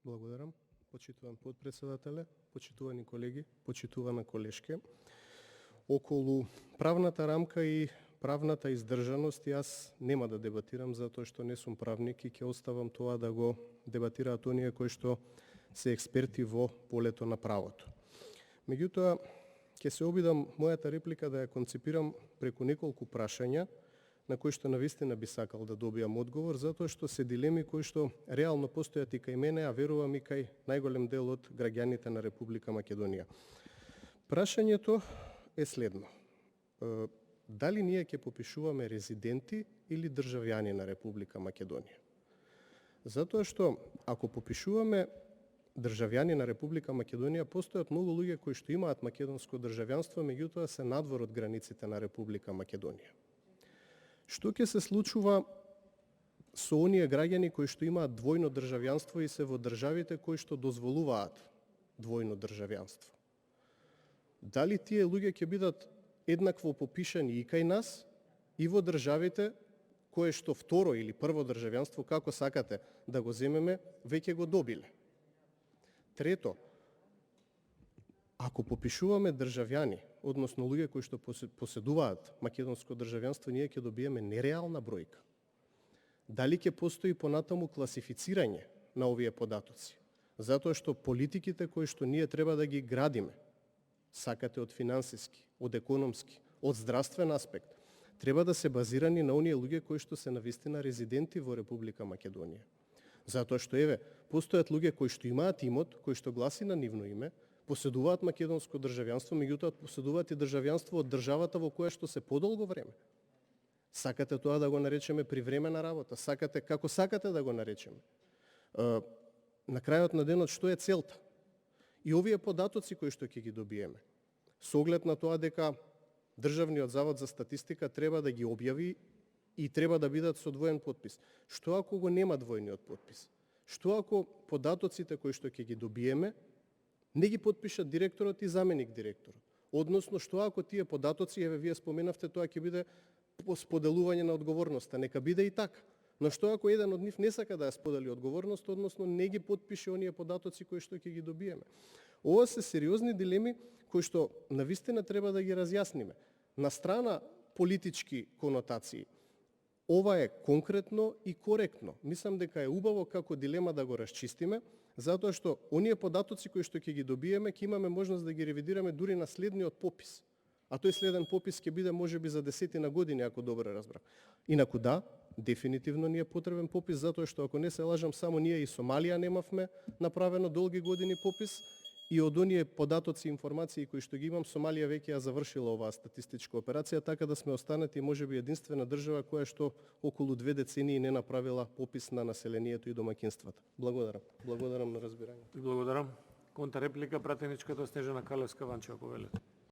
Благодарам. Почитуван подпредседателе, почитувани колеги, почитувана колешке. Околу правната рамка и правната издржаност јас нема да дебатирам затоа што не сум правник и ќе оставам тоа да го дебатираат оние кои што се експерти во полето на правото. Меѓутоа, ќе се обидам мојата реплика да ја концепирам преку неколку прашања на кои што навистина би сакал да добијам одговор, затоа што се дилеми кои што реално постојат и кај мене, а верувам и кај најголем дел од граѓаните на Република Македонија. Прашањето е следно. Дали ние ќе попишуваме резиденти или државјани на Република Македонија? Затоа што ако попишуваме државјани на Република Македонија, постојат многу луѓе кои што имаат македонско државјанство, меѓутоа се надвор од границите на Република Македонија. Што ќе се случува со оние граѓани кои што имаат двојно државјанство и се во државите кои што дозволуваат двојно државјанство? Дали тие луѓе ќе бидат еднакво попишани и кај нас, и во државите кое што второ или прво државјанство, како сакате да го земеме, веќе го добиле? Трето, ако попишуваме државјани, односно луѓе кои што поседуваат македонско државјанство, ние ќе добиеме нереална бројка. Дали ќе постои понатаму класифицирање на овие податоци? Затоа што политиките кои што ние треба да ги градиме, сакате од финансиски, од економски, од здравствен аспект, треба да се базирани на оние луѓе кои што се навистина резиденти во Република Македонија. Затоа што постојат луѓе кои што имаат имот, кои што гласи на нивно име, поседуваат македонско државјанство, меѓутоа поседуваат и државјанство од државата во која што се подолго време. Сакате тоа да го наречеме привремена работа, како сакате да го наречеме. На крајот на денот што е целта? И овие податоци кои што ќе ги добиеме, со оглед на тоа дека Државниот завод за статистика треба да ги објави и треба да бидат со двоен подпис. Што ако го нема двојниот подпис? Што ако податоците кои што ќе ги добиеме не ги подпишат директорот и заменик директорот? Односно, што ако тие податоци, вие споменавте, тоа ќе биде споделување на одговорноста, нека биде и така. Но што ако еден од нив не сака да ја сподели одговорност, односно не ги подпише оние податоци кои што ќе ги добиеме? Ова се сериозни дилеми кои што навистина треба да ги разјасниме. На страна политички конотации, ова е конкретно и коректно. Мислам дека е убаво како дилема да го расчистиме, затоа што оние податоци кои што ќе ги добиеме, ќе имаме можност да ги ревидираме дури на следниот попис. А тој следен попис ќе биде можеби за 10 години, ако добро разбрав. Инаку да, дефинитивно ни е потребен попис, затоа што ако не се лажам, само ние и Сомалија немавме направено долги години попис, и од оние податоци и информации кои што ги имам, Сомалија веќе ја завршила оваа статистичка операција, така да сме останати можеби единствена држава која што околу 2 децении не направила попис на населението и домаќинствата. Благодарам. Благодарам на разбирањето. Благодарам. Контрареплика, пратеничката Снежана Калевска, Ванче, ако велите.